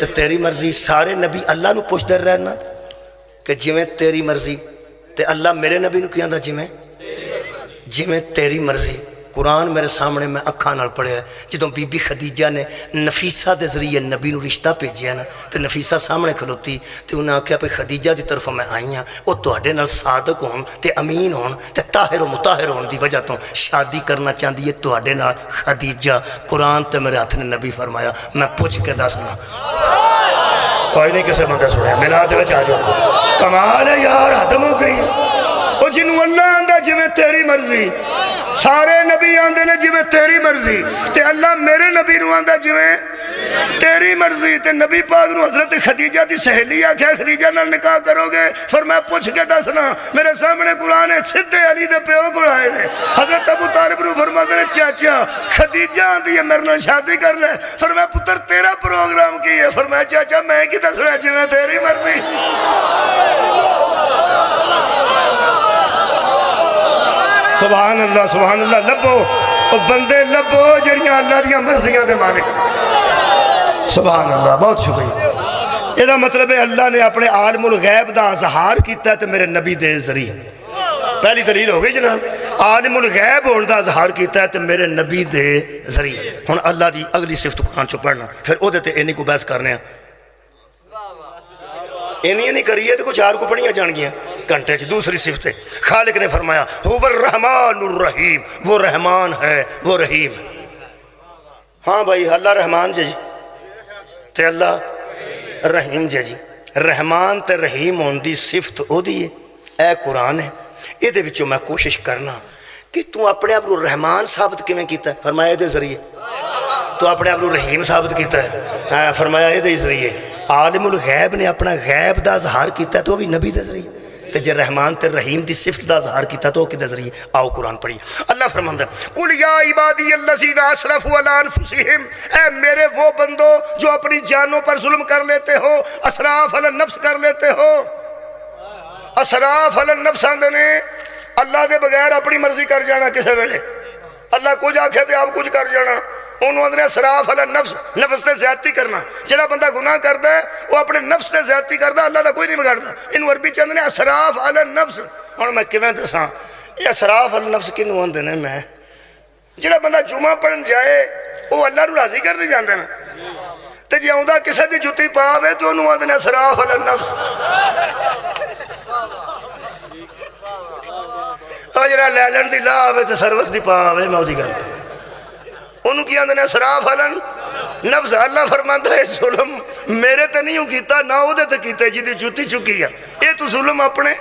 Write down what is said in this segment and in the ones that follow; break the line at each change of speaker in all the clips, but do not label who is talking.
तो तेरी मर्जी। सारे नबी अल्लाह नू पुछदे रहना कि जिवें तेरी मर्जी, तो अल्लाह मेरे नबी नू कहंदा जिवें तेरी मर्जी। कुरान मेरे सामने मैं अखां नाल पढ़िया। जो बीबी खदीजा ने नफीसा के जरिए नबी नू रिश्ता भेजिया ना, तो नफीसा सामने खलोती तो उन्हें आख्या भाई खदीजा की तरफ मैं आई हाँ, वो तुहाडे नाल सादक होण ते अमीन होण ते ताहिर मुताहिर होण की वजह तो शादी करना चाहती है तुहाडे नाल खदीजा। कुरान तो मेरे हाथ ने नबी फरमाया, मैं पुछ के दसना। कोई नहीं किसी बंदे सुनिया, मिलाद विच आ जाओ। कमाल है यार, हद मुक गई। वो जिन्हों अल्लाह आंदा जिवें तेरी मर्जी, सारे नबी आंदे ने जिवें तेरी मर्जी, ते अल्लाह मेरे नबी नूं आंदा जिवें तेरी मर्जी। ते नबी पाक नूं हजरत खदीजा की सहेली आख्या खदीजा नाल निकाह करोगे? फिर मैं पुछ के दसना। मेरे सामने कुरान है, सीधे अली दे प्यो कोल आए ने। हजरत अबू तालिब नूं फरमाते ने चाचा खदीजा आंदी है मेरे नाल शादी कर ले। फिर मैं पुत्र तेरा प्रोग्राम की है? फिर मैं चाचा मैं की दसना जिवें तेरी मर्जी। सुभान अल्लाह सुभान अल्लाह। लभो बंदे लभो जड़ियां अल्लाह दी मर्जियां दे मालिक। सुभान अल्लाह, बहुत शुक्रिया। ਇਹਦਾ मतलब है अल्लाह ने अपने आलमुल गैब का इजहार किया तो मेरे नबी के जरिए। पहली दलील हो गई जनाब, आलमुल गैब होने का इजहार किया तो मेरे नबी के जरिए। हुण अल्लाह की अगली सिफत कुरान चो पढ़ना, फिर वो इन्नी को बहस करने। इन्नी नहीं करिए तो कुछ 4 को पढ़िया जाएगियाँ घंटे च। दूसरी सिफत खालिक ने फरमाया हुवर रहमानुर रहीम, वो रहमान है वो रहीम है। हाँ भाई, अल्लाह रहमान जी ते अल्लाह रहीम जी। रहमान ते रहीम होने की सिफत ओदी है, ए कुरान है। ये विचों मैं कोशिश करना कि तू अपने आप को रहमान साबित किवें कीता? फरमाया ये जरिए। तू अपने आप को रहीम साबित किया है? फरमाया ये जरिए। आलिमुल गैब ने अपना गैब का इजहार किया तो भी नबी के जरिए। तो जे रहमान ते रहीम की सिफत का इजहार किया तो कि जरिए। आओ कुरान पढ़ी। अल्लाह फरमांदा कुल या इबादी अल्लज़ीना असरफू अला अनफुसिहिम, ए मेरे वो बंदो जो अपनी जानों पर जुल्म कर लेते हो, असराफ अल नफ्स कर लेते हो। असराफ अल नफ्स आंदे ने अल्लाह के बगैर अपनी मर्जी कर जाना। किसी वेले अल्लाह कुछ आखे तो आप कुछ कर जाना, उन्होंने आंदे सराफ अल नफ्स, नफ्स से ज्यादती करना। जिहड़ा बंदा गुनाह करता है वो अपने नफ्स से ज्यादती करता, अल्लाह का कोई नहीं बिगाड़ता। इन अरबी च आंदे असराफ अल नफ्स। हुण मैं किवें दसां ये असराफ अल नफ्स किनूं आंदे ने? मैं जिहड़ा बंदा जुमा पढ़न जाए वो अल्लाह नूं राजी करने जांदा ना, ते जे आउंदा किसी दी जुत्ती पावे तो उन्होंने आंदे ने असराफ अल नफ्स। और जिहड़ा लैलन दी ला आवे ते सरवत दी पावे, मैं ओदी गल उन्होंने की आंदे ने असराफ अल नफ्स। अल्लाह फरमांदा है जुल्म मेरे ते नहीं कीता ना उहदे ते कीता जिहदी जुत्ती चुकी है। ये तू जुल्म अपने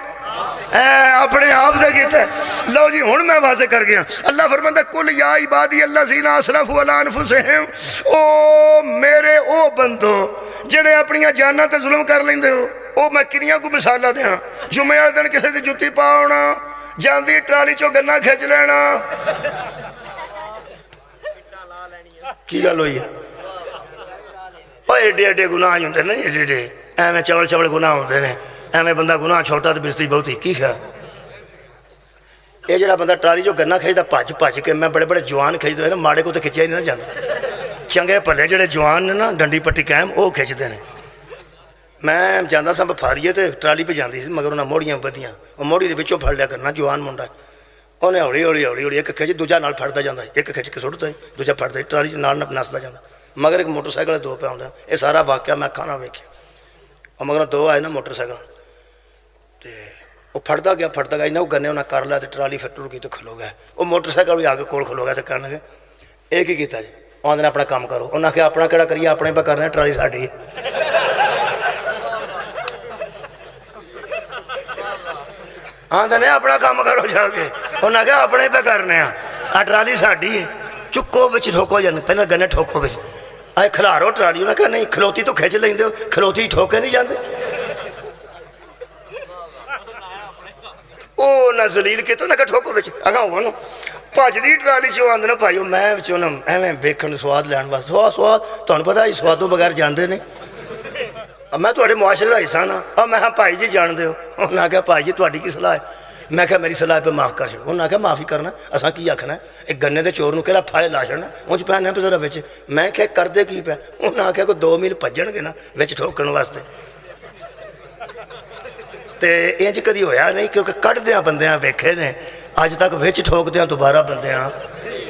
आप से किया। लो जी हुण मैं वाज़े कर गया। अल्लाह फरमांदा कुल या इबादी अल्लज़ीना असरफू अला अनफुसिहिम, ओ मेरे ओ बंदो जिहड़े अपनियां जानां ते जुल्म कर लेंदे हो। ओ मैं किनियां को मिसालां दें। जुमे वाले दिन किसी दी जुत्ती पा आउणा, जांदी ट्राली चों गन्ना खिच लेना। की गल हुई है? एडे एडे गुनाह होंगे ना, एडे एडे एवं चवल चवल गुनाह होंगे ने। एवं बंदा गुनाह छोटा तो बिस्ती बहुती की ख्याल। ये जो बंदा ट्राली जो गन्ना खिंचता भज भज के, मैं बड़े बड़े जवान खिंचते ना, माड़े को तो खिंचा ही नहीं जाता। चंगे भले जोड़े जवान ने ना डंडी पट्टी कायम वो खिंचते हैं। मैं जाता सा बफारीए तो ट्राली पर जाती मगर उन्हें मोड़ियां बदियां, वो मोड़ी के पिछों फड़ लिया करना जवान मुंडा। उन्हें हौली हौली हौली हौली एक खिंच दूजा नाल फड़ता जाता, एक खिंच के सुटता दूजा फड़ता, ट्राली नाल नसदा जाता। मगर एक मोटरसाइकिल 2 पे आउंदा। ये सारा वाकया मैं खाना वेख्या। और मगर 2 आए ना मोटरसाइकिल, तो वो फड़ता गया इन्हें वो गन्ने उन्हें कर लिया तो ट्राली फिर टुर गई तो खलो गया। वो मोटरसाइकिल भी आके कोल खलो गया तो कह लगे ये की किया जी? आंदे अपना काम करो। उन्हें आख्या अपना केड़ा करिए, अपने पर करना, ट्राली साडी। आंदे ने अपना काम करो जाके। उन्हें आख्या अपने पे करने, आ ट्राली साडी है, चुको बिच ठोको जाने, पहले गन्ने ठोको बिच, आए खिलारो ट्राली। उन्हें कहा नहीं खलोती तो खिंच लेंदे हो, खलोती ठोके नहीं जाते। ओ ना जलील के तो ना ठोको बिच अगा भजदी ट्राली चो आंदे ना भाई। मैं बिचों ना एवं वेखण स्वाद लैन वास्ते स्वाद तुहानूं पता ही स्वादों बगैर जानते नहीं। मैं तुहाडे मुआशरे का हिस्सा ना। मैं भाई जी जानते हो? उन्हें आख्या भाई जी तुहाडी की सलाह है? मैं क्या मेरी सलाह पे माफ़ कर छो। उन्हें आख्या माफ़ी करना असा की आखना, एक गन्ने के चोर कि फाए ला छड़ना उंज पैने पे जरा बिच। मैं क्या करते की पे, उन्हें आख्या कोई 2 मील भजनगे ना बिच ठोकण वास्ते। तो इंज कदी होया नहीं, क्योंकि कढ़द्या बंदियां वेखे ने, अज तक विच ठोकद्या दोबारा बंदियां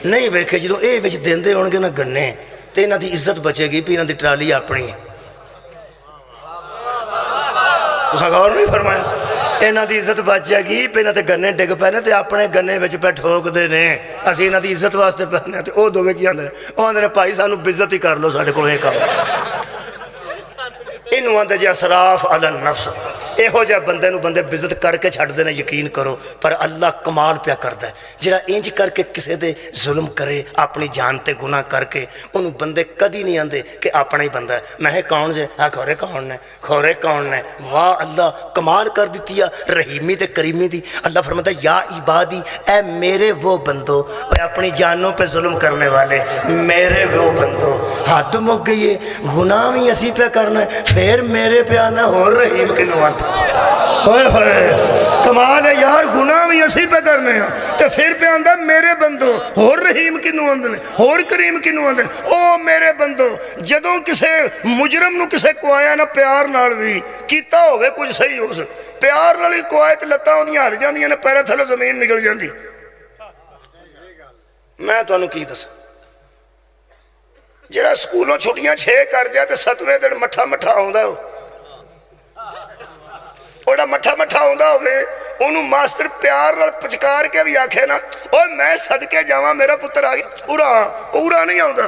नहीं वेखे। जो ये विच देंदे होणगे ना गन्ने, तो इन्हां दी इज्जत बचेगी भी इन्हां दी ट्राली अपनी है। तुसां गौर नहीं फरमाया? इन्हां दी इज्जत बच जाएगी भी इन्हां ते गन्ने डिग पैने तो अपने गन्ने विच पे ठोकदे ने। असीं इन्हां दी इज्जत वास्ते पैने ते ओह दोवें की आंदे ने, ओह आंदे ने भाई सानू बेइज्जत ही कर लो, साडे कोल इह काम। इनू आंदे जे असराफ अलन नफ्स। इहो जिहा बंदे नूं बंदे बेइज्जत करके छड्डदे ने, यकीन करो। पर अल्लाह कमाल प्या करदा है, जिहड़ा इंज करके किसी दे जुल्म करे, अपनी जान ते गुनाह करके, उन्होंने बंदे कदी नहीं आंदे कि अपना ही बंदा है। मैं कौन जे आ खोरे कौन ने, खोरे कौन ने। वाह अल्लाह कमाल कर दी है रहीमी ते करीमी दी। अल्लाह फरमाता या इबादी, ए मेरे वो बंदो, अपनी जानों पे जुल्म करने वाले मेरे वो बंदो। हद मुक गई है, गुनाह भी असी पे करना है, फिर मेरे पे आना हो रहीम किनू आंदा। होए होए कमाल है यार, गुनाह भी असी पे करने हैं तो फिर पे आंदा मेरे बंदो। होर रहीम किनू आंदे ने, होर करीम किनू आंदे ने। ओ मेरे बंदो, जदों किसे मुजरम नूं किसे कुआया ना प्यार नाल भी कीता होवे कुछ सही, उस प्यार नाल ही कुआए ते लत्तां ओहदियां हट जांदियां ने, पैरां थल्लों जमीन निकल जांदी। मैं तुहानूं की दसां, जिहड़ा स्कूलों छुट्टियां 6 कर जाए तो 7वें दिन मट्ठा मट्ठा आउंदा, ओड़ा मट्ठा मट्ठा आउंदा होवे, ओनू मास्टर प्यार नाल पचकार के भी आखे ना, ओए मैं सदके जावां मेरा पुत्र आ गया, पूरा पूरा नहीं आउंदा।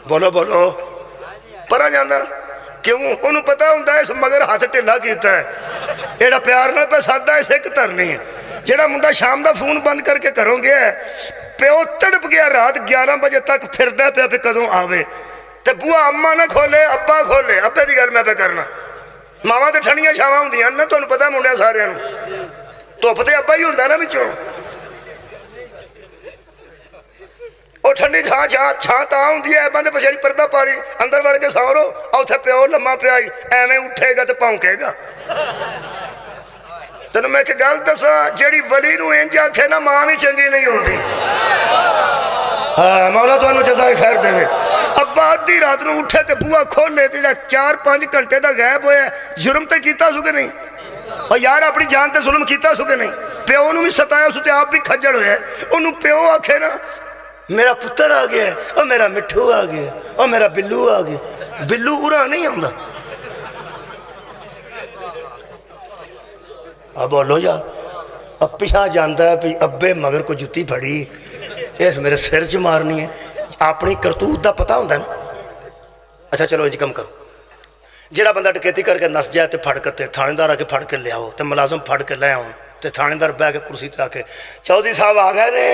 बोलो बोलो परा जांदा क्यों? ओनू पता हुंदा है इस मगर हाथ ढिला कीता है, एड़ा प्यार नाल पे सददा है सिख धरनी है। जेड़ा मुंडा शाम दा फोन बंद करके घरों गया, प्यो तड़प गया, रात 11 बजे तक फिरदा पिया भी कदों आवे, ते बुआ अम्मा ना खोले अब्बा खोले, अब्बे की गल मैं पे करना। मावां तो ठंडियां छावां हुंदियां ना, तुहानूं पता मुंडिया सारियां नूं, धुप ते अब्बा ही हुंदा ना विचों। ਉਹ ठंडी छां छां तां हुंदी है, बंदे बचारी परदा पारी अंदर वड़ के सौ रो, उत्थे प्यो लम्मा पिया एवें उठेगा तो भौंकेगा। तेन मैं एक गल दसा, जेड़ी वली नूं इंज आखे ना, मां भी चंगी नहीं होती। हाँ मौला तुहानूं जज़ाए खैर देवे। अब्बा अद्धी रात नूं उठे ते बुआ खोले ते 4-5 घंटे दा गायब होया, जुर्म ते कीता सुके नहीं? और यार अपनी जान ते जुल्म कीता सुके नहीं? प्यो नूं भी सताया, उस ते आप भी खज्जड़ होया। उन्होंने प्यो आखे ना मेरा पुत्र आ गया, और मेरा मिठू आ गया, और मेरा बिल्लू आ गया। बिल्लू उरा नहीं आंदा। अब बोलो यार, अब पिछा जाता है भी अब्बे मगर को जुत्ती फड़ी, इस मेरे सिर च मारनी है। अपनी करतूत का पता होंगे ना। अच्छा चलो इंज कम करो, जेड़ा बंदा डकैती करके नस जाए तो फड़ के थानेदार आके फड़ के लियाओ, तो मुलाजम फड़ के ले आओ, तो थानेदार बह के कुर्सी ते आके चौधरी साहब आ गए ने,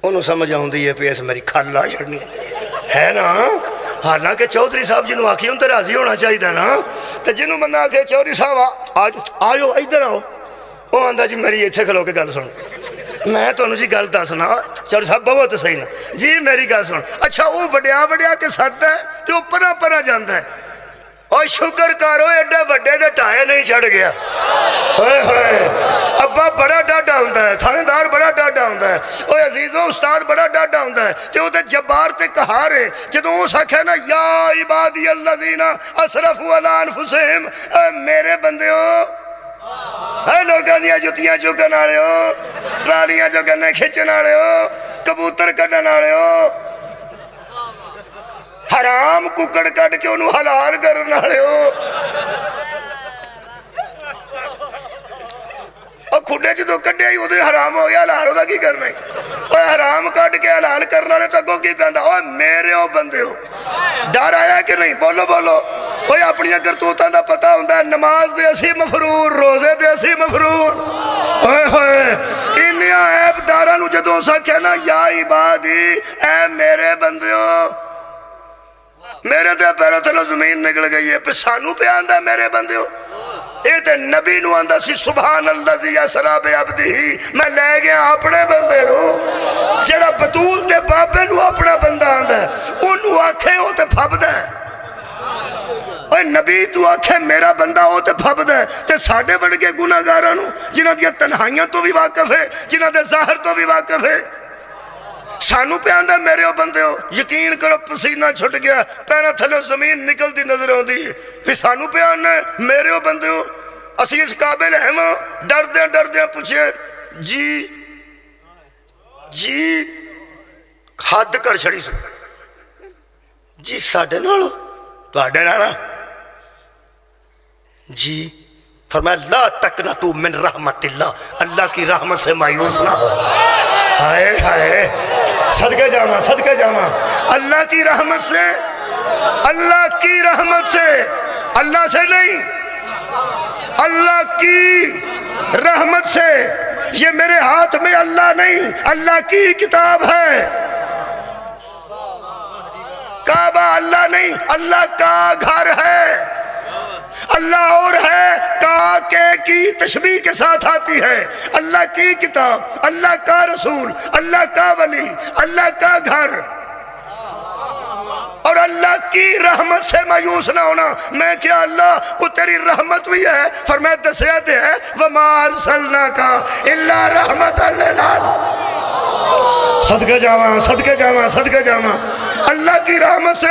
उन्होंने समझ आती है भी इस मेरी खल आ छड़नी है ना। हालांकि चौधरी साहब जिन्होंने आखी उन तो राजी होना चाहिए ना। तो जिन्होंने बंदा आखे चौधरी साहब आ जाओ इधर आओ, वो आंदा जी मेरी इत्थे खलो के गल सुन, मैं तुहानू जी गल दसना। चौधरी साहब बहुत सही ना जी, मेरी गल सुन। अच्छा वो वड्या वड्या के सददा है तो परा परा जाता है, और शुक्र करो एडे वड्डे दे टाए नहीं चढ़ गया। होए होए अब्बा बड़ा डाडा होंदा है, थानेदार बड़ा डाडा होंदा है, ओए अजीजो उस्ताद बड़ा डाडा होंदा है, ते ओते जब्बार ते कहार है। जदों उस आखे ना या इबादी अल्लज़ीना असरफू अला अनफुसिहिम, मेरे बंदेओ, है लोगों दी जुत्तियां चुकन वालेओ, ट्रालियां चो गन्ने खिंचण वालेओ, कबूतर कड्ढण वालेओ, हराम कुकड़ कट के उन्होंने हलाल करने वाले हो, और खुडे जो कड्ढे ही उदों हराम हो गया, हलाल होगा की करना है? और हराम कट के हलाल करने वाले तो अगों की पैंदा, ओए मेरे हो बंदे हो, डर आया कि नहीं? बोलो बोलो। कोई अपनी करतूतां दा पता होंदा है, नमाज दे असी मफरूर, रोजे दे असी मफरूर। होए होए इन्नियां ऐबदारां नूं जदों आख्या ना या इबादी, ऐ मेरे बंदे हो, मेरे तो पैरों थलों जमीन निकल गई है, पे सानू पे आंदा मेरे बंदे हो। ये तो नबी नूं आंदा सी सुभान अल्लाज़ी असरा बि अब्दिही, मैं ले गया अपने बंदे नूं। जेड़ा बतूल दे बाबे नूं अपना बंदा आंदा, ओनू आखे वो तो फबदा है। ओए नबी तू आखे मेरा बंदा हो तो फबद है, तो साढ़े वर्गे गुनाहगारां नूं जिन्हां दी तन्हाइयां तो भी वाकिफ है, जिन्हां दे ज़ाहिर तो भी वाकिफ है, सानू पे आंदा मेरे ओ बंदे हो। यकीन करो पसीना छुट गया, पैरों थल्लों जमीन निकलती नजर आती है। फिर सानू पे आना मेरे ओ बंदे हो। असी इस काबिल है वो डरदे डरदे पूछे जी जी हद कर छड़ी जी साडे नाल तुहाडे नाल जी। फरमाया ला तक ना तू मिन रहमतिल्लाह, अल्लाह की रहमत से मायूस ना हो। हाय हाय सदके जावा सदके जावा, अल्लाह की रहमत से, अल्लाह की रहमत से, अल्लाह से नहीं, अल्लाह की रहमत से। ये मेरे हाथ में अल्लाह नहीं, अल्लाह की किताब है। काबा अल्लाह नहीं, अल्लाह का घर है। अल्लाह और है, का के की तशबीह के साथ आती है। अल्लाह की किताब, अल्लाह का रसूल, अल्लाह का वली, अल्लाह का घर और अल्लाह की रहमत से मायूस ना होना। मैं क्या अल्लाह को तेरी रहमत भी है, फरमाया दसिया ते है वमा अरसलना का इल्ला रहमतन लिल आलमीन। सदके जावा सदके जावा सदके जावा, अल्लाह की रहमत से